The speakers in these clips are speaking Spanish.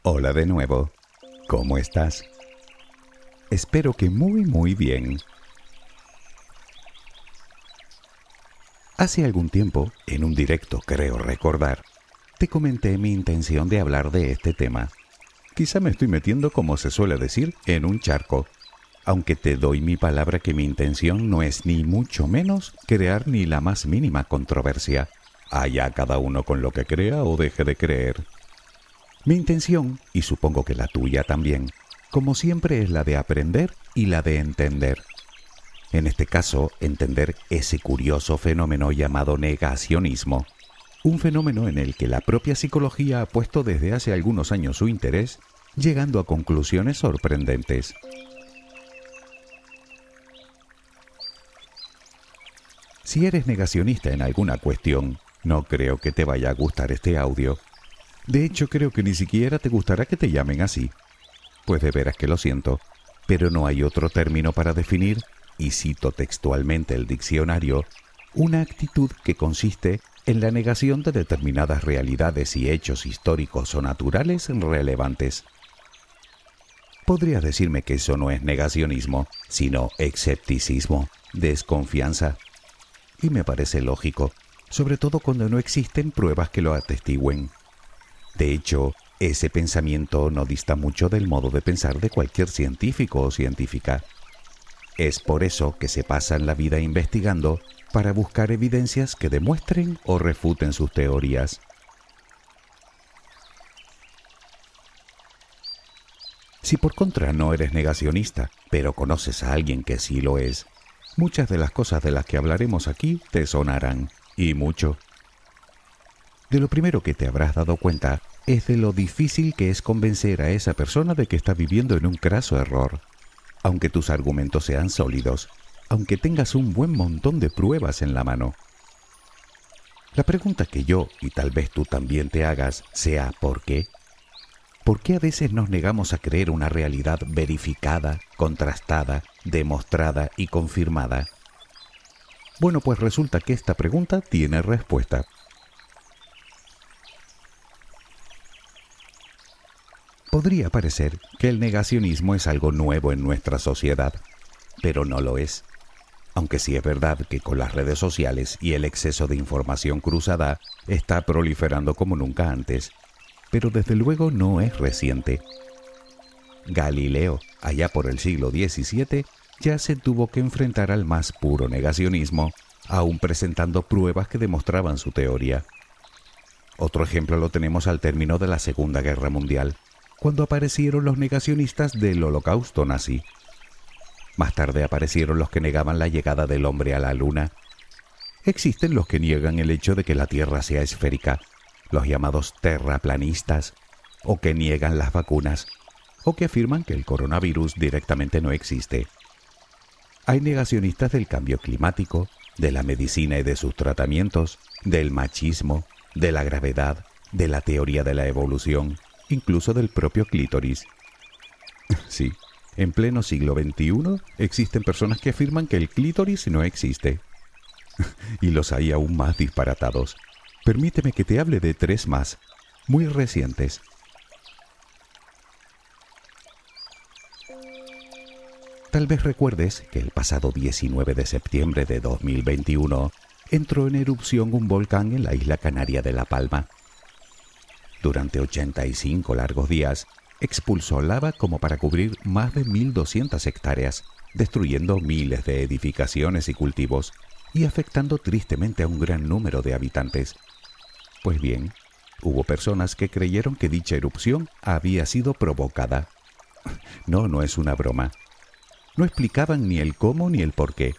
Hola de nuevo. ¿Cómo estás? Espero que muy bien. Hace algún tiempo, en un directo creo recordar, te comenté mi intención de hablar de este tema. Quizá me estoy metiendo, como se suele decir, en un charco, aunque te doy mi palabra que mi intención no es ni mucho menos crear ni la más mínima controversia. Allá cada uno con lo que crea o deje de creer. Mi intención, y supongo que la tuya también, como siempre es la de aprender y la de entender. En este caso, entender ese curioso fenómeno llamado negacionismo, un fenómeno en el que la propia psicología ha puesto desde hace algunos años su interés, llegando a conclusiones sorprendentes. Si eres negacionista en alguna cuestión, no creo que te vaya a gustar este audio. De hecho, creo que ni siquiera te gustará que te llamen así. Pues de veras que lo siento, pero no hay otro término para definir, y cito textualmente el diccionario, una actitud que consiste en la negación de determinadas realidades y hechos históricos o naturales relevantes. Podrías decirme que eso no es negacionismo, sino escepticismo, desconfianza. Y me parece lógico, sobre todo cuando no existen pruebas que lo atestigüen. De hecho, ese pensamiento no dista mucho del modo de pensar de cualquier científico o científica. Es por eso que se pasan la vida investigando para buscar evidencias que demuestren o refuten sus teorías. Si por contra no eres negacionista, pero conoces a alguien que sí lo es, muchas de las cosas de las que hablaremos aquí te sonarán, y mucho. De lo primero que te habrás dado cuenta es de lo difícil que es convencer a esa persona de que está viviendo en un craso error, aunque tus argumentos sean sólidos, aunque tengas un buen montón de pruebas en la mano. La pregunta que yo, y tal vez tú también te hagas, sea ¿por qué? ¿Por qué a veces nos negamos a creer una realidad verificada, contrastada, demostrada y confirmada? Bueno, pues resulta que esta pregunta tiene respuesta. Podría parecer que el negacionismo es algo nuevo en nuestra sociedad, pero no lo es. Aunque sí es verdad que con las redes sociales y el exceso de información cruzada está proliferando como nunca antes, pero desde luego no es reciente. Galileo, allá por el siglo XVII, ya se tuvo que enfrentar al más puro negacionismo, aún presentando pruebas que demostraban su teoría. Otro ejemplo lo tenemos al término de la Segunda Guerra Mundial, cuando aparecieron los negacionistas del Holocausto nazi. Más tarde aparecieron los que negaban la llegada del hombre a la Luna. Existen los que niegan el hecho de que la Tierra sea esférica, los llamados terraplanistas, o que niegan las vacunas, o que afirman que el coronavirus directamente no existe. Hay negacionistas del cambio climático, de la medicina y de sus tratamientos, del machismo, de la gravedad, de la teoría de la evolución, incluso del propio clítoris. Sí, en pleno siglo XXI existen personas que afirman que el clítoris no existe. Y los hay aún más disparatados. Permíteme que te hable de 3 más, muy recientes. Tal vez recuerdes que el pasado 19 de septiembre de 2021 entró en erupción un volcán en la isla canaria de La Palma. Durante 85 largos días, expulsó lava como para cubrir más de 1.200 hectáreas, destruyendo miles de edificaciones y cultivos y afectando tristemente a un gran número de habitantes. Pues bien, hubo personas que creyeron que dicha erupción había sido provocada. No es una broma. No explicaban ni el cómo ni el por qué.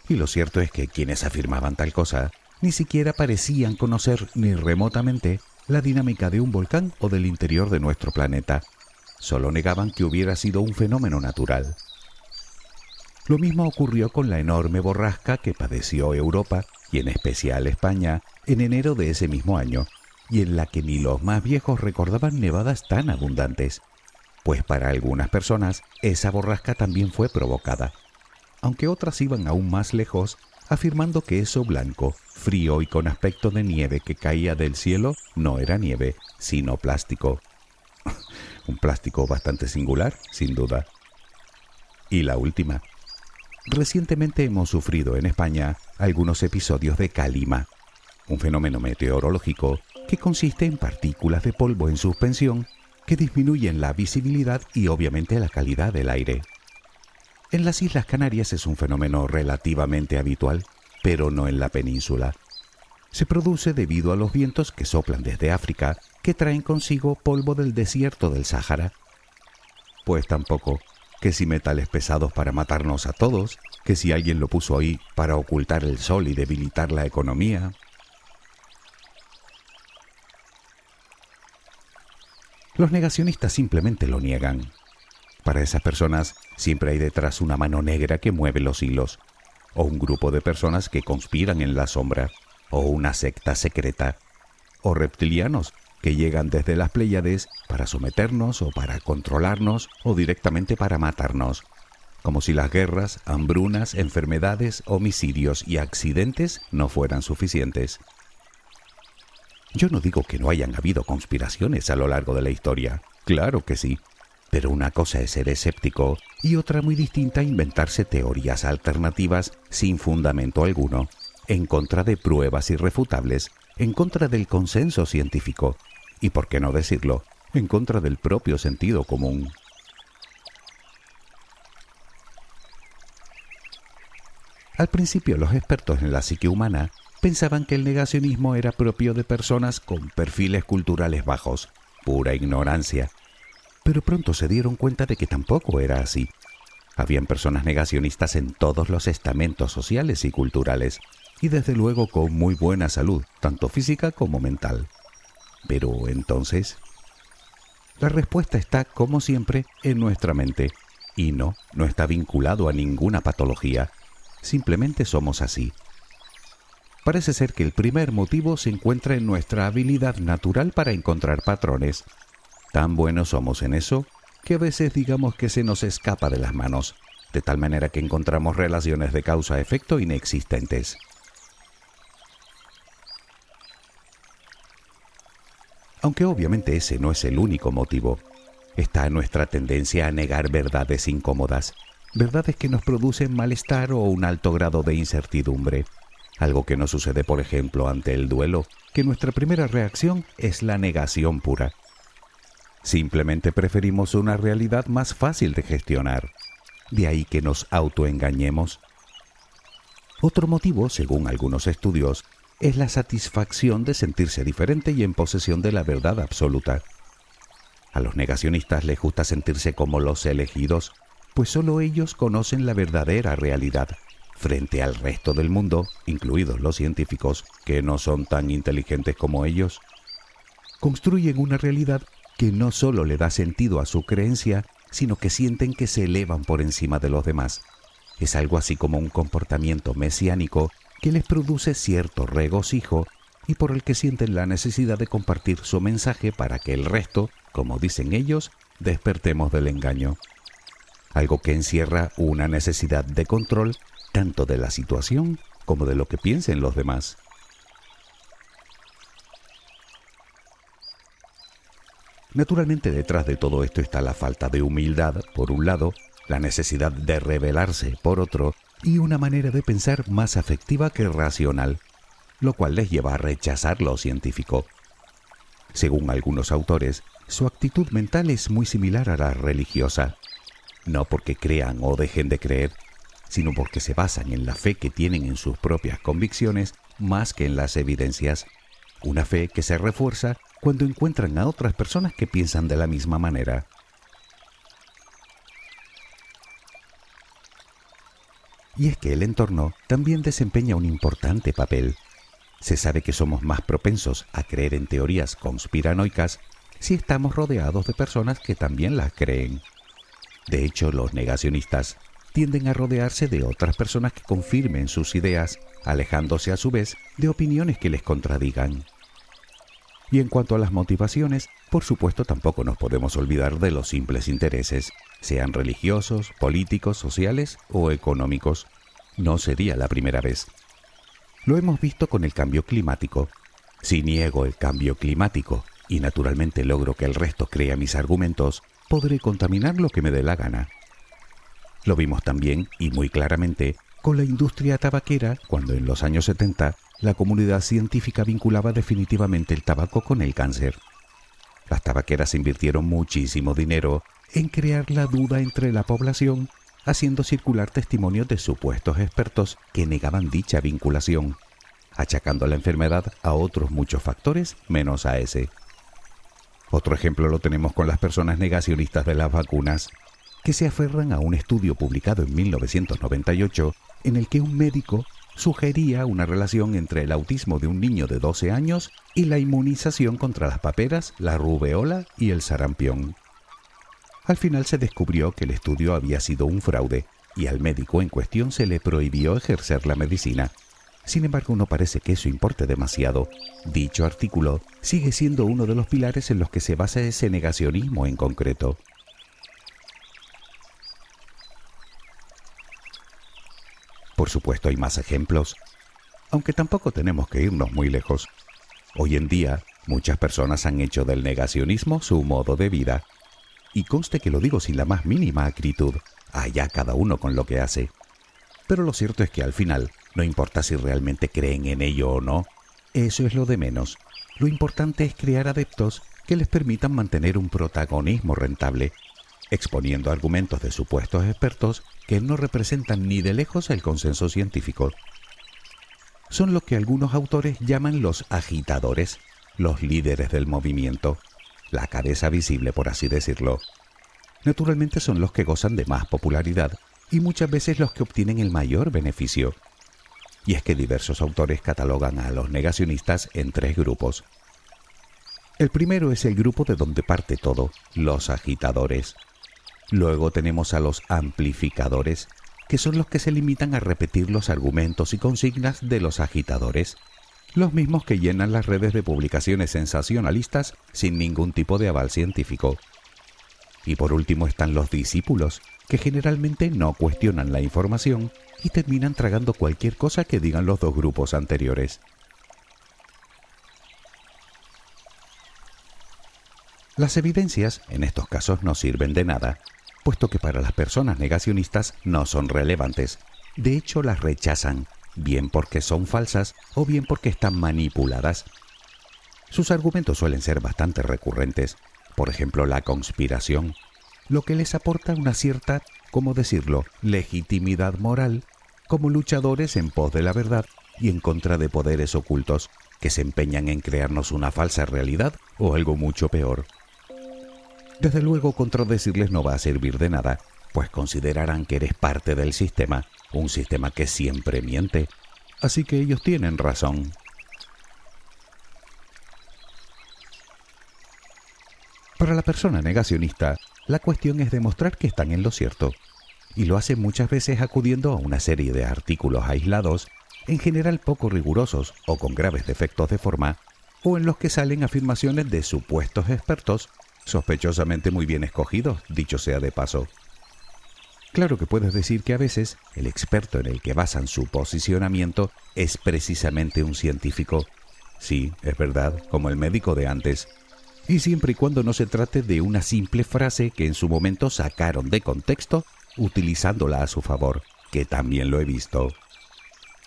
Y lo cierto es que quienes afirmaban tal cosa ni siquiera parecían conocer ni remotamente la dinámica de un volcán o del interior de nuestro planeta. Solo negaban que hubiera sido un fenómeno natural. Lo mismo ocurrió con la enorme borrasca que padeció Europa, y en especial España, en enero de ese mismo año, y en la que ni los más viejos recordaban nevadas tan abundantes. Pues para algunas personas esa borrasca también fue provocada, aunque otras iban aún más lejos, afirmando que eso blanco, frío y con aspecto de nieve que caía del cielo no era nieve, sino plástico. Un plástico bastante singular, sin duda. Y la última. Recientemente hemos sufrido en España algunos episodios de calima, un fenómeno meteorológico que consiste en partículas de polvo en suspensión que disminuyen la visibilidad y obviamente la calidad del aire. En las Islas Canarias es un fenómeno relativamente habitual, pero no en la península. Se produce debido a los vientos que soplan desde África, que traen consigo polvo del desierto del Sáhara. Pues tampoco, que si metales pesados para matarnos a todos, que si alguien lo puso ahí para ocultar el sol y debilitar la economía. Los negacionistas simplemente lo niegan. Para esas personas siempre hay detrás una mano negra que mueve los hilos, o un grupo de personas que conspiran en la sombra, o una secta secreta, o reptilianos que llegan desde las Pléyades para someternos o para controlarnos o directamente para matarnos, como si las guerras, hambrunas, enfermedades, homicidios y accidentes no fueran suficientes. Yo no digo que no hayan habido conspiraciones a lo largo de la historia, claro que sí, pero una cosa es ser escéptico y otra muy distinta inventarse teorías alternativas sin fundamento alguno, en contra de pruebas irrefutables, en contra del consenso científico y, por qué no decirlo, en contra del propio sentido común. Al principio los expertos en la psique humana pensaban que el negacionismo era propio de personas con perfiles culturales bajos, pura ignorancia. Pero pronto se dieron cuenta de que tampoco era así. Habían personas negacionistas en todos los estamentos sociales y culturales, y desde luego con muy buena salud, tanto física como mental. Pero entonces, la respuesta está, como siempre, en nuestra mente, y no está vinculado a ninguna patología. Simplemente somos así. Parece ser que el primer motivo se encuentra en nuestra habilidad natural para encontrar patrones. Tan buenos somos en eso que a veces digamos que se nos escapa de las manos, de tal manera que encontramos relaciones de causa-efecto inexistentes. Aunque obviamente ese no es el único motivo, está nuestra tendencia a negar verdades incómodas, verdades que nos producen malestar o un alto grado de incertidumbre. Algo que no sucede, por ejemplo, ante el duelo, que nuestra primera reacción es la negación pura. Simplemente preferimos una realidad más fácil de gestionar. De ahí que nos autoengañemos. Otro motivo, según algunos estudios, es la satisfacción de sentirse diferente y en posesión de la verdad absoluta. A los negacionistas les gusta sentirse como los elegidos, pues solo ellos conocen la verdadera realidad, frente al resto del mundo, incluidos los científicos, que no son tan inteligentes como ellos. Construyen una realidad que no solo le da sentido a su creencia, sino que sienten que se elevan por encima de los demás. Es algo así como un comportamiento mesiánico que les produce cierto regocijo y por el que sienten la necesidad de compartir su mensaje para que el resto, como dicen ellos, despertemos del engaño. Algo que encierra una necesidad de control tanto de la situación como de lo que piensen los demás. Naturalmente, detrás de todo esto está la falta de humildad, por un lado, la necesidad de rebelarse, por otro, y una manera de pensar más afectiva que racional, lo cual les lleva a rechazar lo científico. Según algunos autores, su actitud mental es muy similar a la religiosa, no porque crean o dejen de creer, sino porque se basan en la fe que tienen en sus propias convicciones más que en las evidencias, una fe que se refuerza cuando encuentran a otras personas que piensan de la misma manera. Y es que el entorno también desempeña un importante papel. Se sabe que somos más propensos a creer en teorías conspiranoicas si estamos rodeados de personas que también las creen. De hecho, los negacionistas tienden a rodearse de otras personas que confirmen sus ideas, alejándose a su vez de opiniones que les contradigan. Y en cuanto a las motivaciones, por supuesto tampoco nos podemos olvidar de los simples intereses, sean religiosos, políticos, sociales o económicos. No sería la primera vez. Lo hemos visto con el cambio climático. Si niego el cambio climático y naturalmente logro que el resto crea mis argumentos, podré contaminar lo que me dé la gana. Lo vimos también, y muy claramente, con la industria tabaquera, cuando en los años 70 la comunidad científica vinculaba definitivamente el tabaco con el cáncer. Las tabaqueras invirtieron muchísimo dinero en crear la duda entre la población, haciendo circular testimonios de supuestos expertos que negaban dicha vinculación, achacando la enfermedad a otros muchos factores menos a ese. Otro ejemplo lo tenemos con las personas negacionistas de las vacunas, que se aferran a un estudio publicado en 1998 en el que un médico sugería una relación entre el autismo de un niño de 12 años y la inmunización contra las paperas, la rubeola y el sarampión. Al final se descubrió que el estudio había sido un fraude y al médico en cuestión se le prohibió ejercer la medicina. Sin embargo, no parece que eso importe demasiado. Dicho artículo sigue siendo uno de los pilares en los que se basa ese negacionismo en concreto. Por supuesto, hay más ejemplos, aunque tampoco tenemos que irnos muy lejos. Hoy en día, muchas personas han hecho del negacionismo su modo de vida. Y conste que lo digo sin la más mínima acritud, allá cada uno con lo que hace. Pero lo cierto es que al final, no importa si realmente creen en ello o no, eso es lo de menos. Lo importante es crear adeptos que les permitan mantener un protagonismo rentable, exponiendo argumentos de supuestos expertos que no representan ni de lejos el consenso científico. Son lo que algunos autores llaman los agitadores, los líderes del movimiento, la cabeza visible, por así decirlo. Naturalmente son los que gozan de más popularidad y muchas veces los que obtienen el mayor beneficio. Y es que diversos autores catalogan a los negacionistas en 3 grupos. El primero es el grupo de donde parte todo, los agitadores. Luego tenemos a los amplificadores, que son los que se limitan a repetir los argumentos y consignas de los agitadores, los mismos que llenan las redes de publicaciones sensacionalistas sin ningún tipo de aval científico. Y por último están los discípulos, que generalmente no cuestionan la información y terminan tragando cualquier cosa que digan los 2 grupos anteriores. Las evidencias en estos casos no sirven de nada, puesto que para las personas negacionistas no son relevantes. De hecho, las rechazan, bien porque son falsas o bien porque están manipuladas. Sus argumentos suelen ser bastante recurrentes, por ejemplo la conspiración, lo que les aporta una cierta, ¿cómo decirlo?, legitimidad moral, como luchadores en pos de la verdad y en contra de poderes ocultos que se empeñan en crearnos una falsa realidad o algo mucho peor. Desde luego, contradecirles no va a servir de nada, pues considerarán que eres parte del sistema, un sistema que siempre miente. Así que ellos tienen razón. Para la persona negacionista, la cuestión es demostrar que están en lo cierto, y lo hacen muchas veces acudiendo a una serie de artículos aislados, en general poco rigurosos o con graves defectos de forma, o en los que salen afirmaciones de supuestos expertos sospechosamente muy bien escogidos, dicho sea de paso. Claro que puedes decir que a veces el experto en el que basan su posicionamiento es precisamente un científico. Sí, es verdad, como el médico de antes. Y siempre y cuando no se trate de una simple frase que en su momento sacaron de contexto, utilizándola a su favor, que también lo he visto.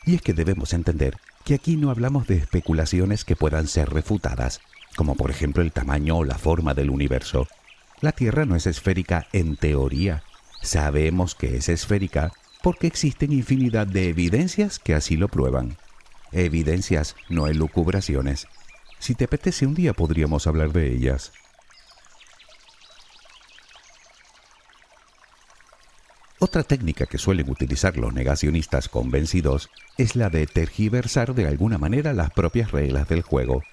Y es que debemos entender que aquí no hablamos de especulaciones que puedan ser refutadas, como por ejemplo el tamaño o la forma del universo. La Tierra no es esférica en teoría. Sabemos que es esférica porque existen infinidad de evidencias que así lo prueban. Evidencias, no elucubraciones. Si te apetece un día podríamos hablar de ellas. Otra técnica que suelen utilizar los negacionistas convencidos es la de tergiversar de alguna manera las propias reglas del juego.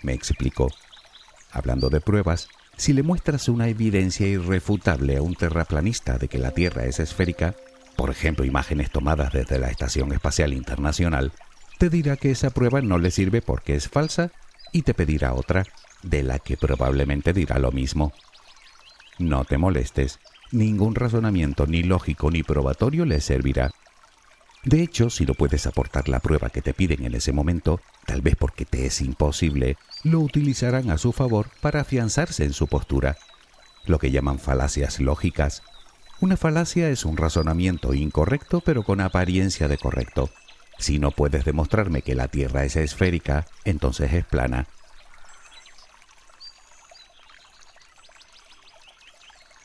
Me explico. Hablando de pruebas, si le muestras una evidencia irrefutable a un terraplanista de que la Tierra es esférica, por ejemplo imágenes tomadas desde la Estación Espacial Internacional, te dirá que esa prueba no le sirve porque es falsa y te pedirá otra, de la que probablemente dirá lo mismo. No te molestes, ningún razonamiento ni lógico ni probatorio le servirá. De hecho, si no puedes aportar la prueba que te piden en ese momento, tal vez porque te es imposible, lo utilizarán a su favor para afianzarse en su postura, lo que llaman falacias lógicas. Una falacia es un razonamiento incorrecto pero con apariencia de correcto. Si no puedes demostrarme que la Tierra es esférica, entonces es plana.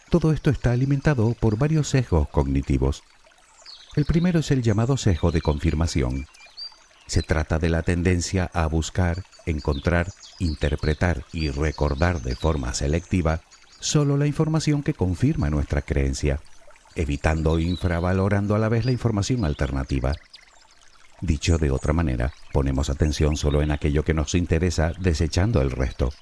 Todo esto está alimentado por varios sesgos cognitivos. El primero es el llamado sesgo de confirmación. Se trata de la tendencia a buscar, encontrar, interpretar y recordar de forma selectiva solo la información que confirma nuestra creencia, evitando o infravalorando a la vez la información alternativa. Dicho de otra manera, ponemos atención solo en aquello que nos interesa, desechando el resto.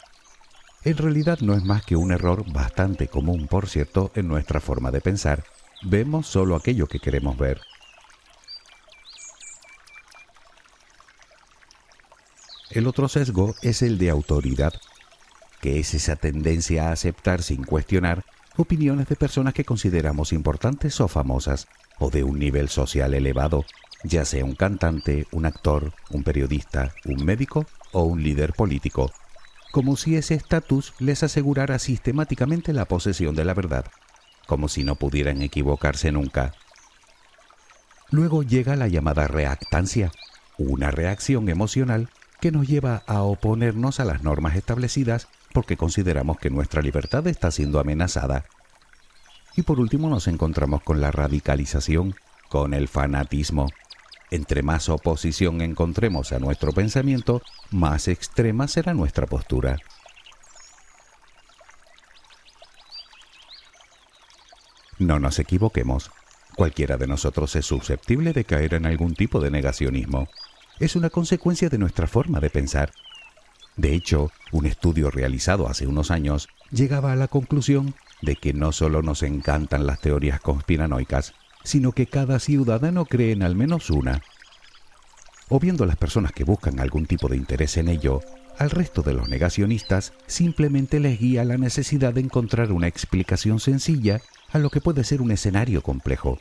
En realidad no es más que un error bastante común, por cierto, en nuestra forma de pensar. Vemos solo aquello que queremos ver. El otro sesgo es el de autoridad, que es esa tendencia a aceptar sin cuestionar opiniones de personas que consideramos importantes o famosas, o de un nivel social elevado, ya sea un cantante, un actor, un periodista, un médico o un líder político, como si ese estatus les asegurara sistemáticamente la posesión de la verdad, como si no pudieran equivocarse nunca. Luego llega la llamada reactancia, una reacción emocional que nos lleva a oponernos a las normas establecidas porque consideramos que nuestra libertad está siendo amenazada. Y por último nos encontramos con la radicalización, con el fanatismo. Entre más oposición encontremos a nuestro pensamiento, más extrema será nuestra postura. No nos equivoquemos. Cualquiera de nosotros es susceptible de caer en algún tipo de negacionismo. Es una consecuencia de nuestra forma de pensar. De hecho, un estudio realizado hace unos años llegaba a la conclusión de que no solo nos encantan las teorías conspiranoicas, sino que cada ciudadano cree en al menos una. O viendo a las personas que buscan algún tipo de interés en ello, al resto de los negacionistas simplemente les guía la necesidad de encontrar una explicación sencilla a lo que puede ser un escenario complejo.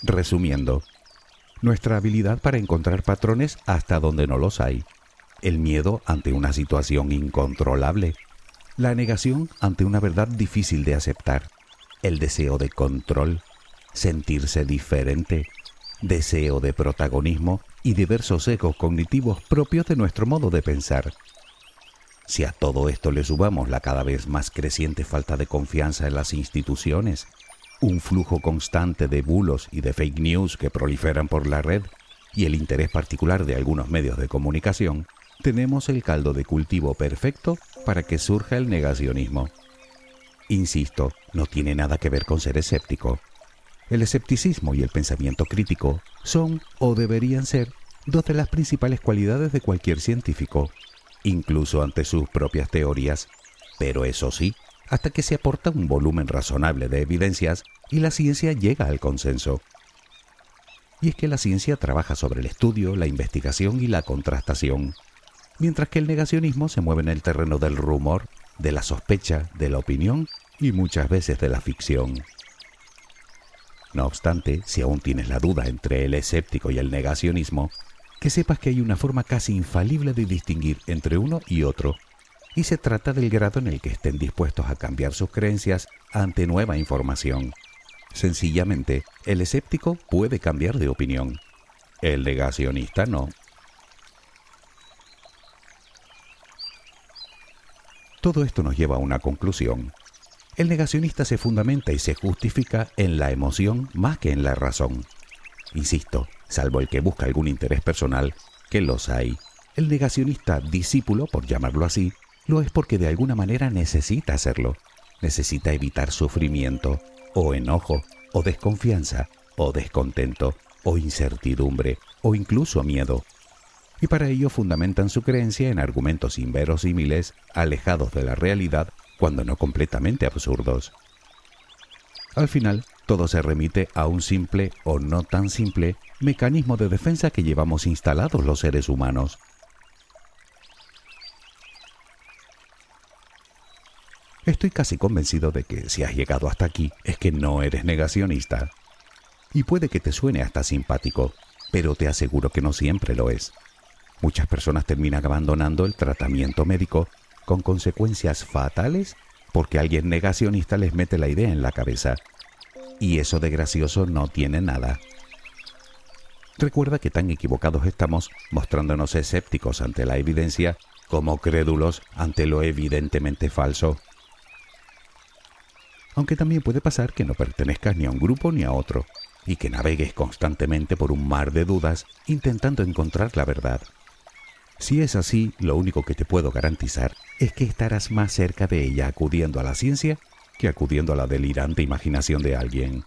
Resumiendo, nuestra habilidad para encontrar patrones hasta donde no los hay, el miedo ante una situación incontrolable, la negación ante una verdad difícil de aceptar, el deseo de control, sentirse diferente, deseo de protagonismo y diversos sesgos cognitivos propios de nuestro modo de pensar. Si a todo esto le subamos la cada vez más creciente falta de confianza en las instituciones, un flujo constante de bulos y de fake news que proliferan por la red y el interés particular de algunos medios de comunicación, tenemos el caldo de cultivo perfecto para que surja el negacionismo. Insisto, no tiene nada que ver con ser escéptico. El escepticismo y el pensamiento crítico son, o deberían ser, dos de las principales cualidades de cualquier científico, incluso ante sus propias teorías. Pero eso sí, hasta que se aporta un volumen razonable de evidencias y la ciencia llega al consenso. Y es que la ciencia trabaja sobre el estudio, la investigación y la contrastación, mientras que el negacionismo se mueve en el terreno del rumor, de la sospecha, de la opinión y muchas veces de la ficción. No obstante, si aún tienes la duda entre el escéptico y el negacionismo, que sepas que hay una forma casi infalible de distinguir entre uno y otro, y se trata del grado en el que estén dispuestos a cambiar sus creencias ante nueva información. Sencillamente, el escéptico puede cambiar de opinión. El negacionista no. Todo esto nos lleva a una conclusión. El negacionista se fundamenta y se justifica en la emoción más que en la razón. Insisto, salvo el que busca algún interés personal, que los hay. El negacionista discípulo, por llamarlo así, lo es porque de alguna manera necesita hacerlo. Necesita evitar sufrimiento, o enojo, o desconfianza, o descontento, o incertidumbre, o incluso miedo. Y para ello fundamentan su creencia en argumentos inverosímiles, alejados de la realidad, cuando no completamente absurdos. Al final, todo se remite a un simple, o no tan simple, mecanismo de defensa que llevamos instalados los seres humanos. Estoy casi convencido de que si has llegado hasta aquí es que no eres negacionista. Y puede que te suene hasta simpático, pero te aseguro que no siempre lo es. Muchas personas terminan abandonando el tratamiento médico con consecuencias fatales porque alguien negacionista les mete la idea en la cabeza. Y eso de gracioso no tiene nada. Recuerda que tan equivocados estamos mostrándonos escépticos ante la evidencia como crédulos ante lo evidentemente falso. Aunque también puede pasar que no pertenezcas ni a un grupo ni a otro, y que navegues constantemente por un mar de dudas intentando encontrar la verdad. Si es así, lo único que te puedo garantizar es que estarás más cerca de ella acudiendo a la ciencia que acudiendo a la delirante imaginación de alguien.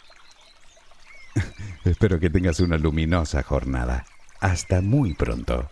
Espero que tengas una luminosa jornada. Hasta muy pronto.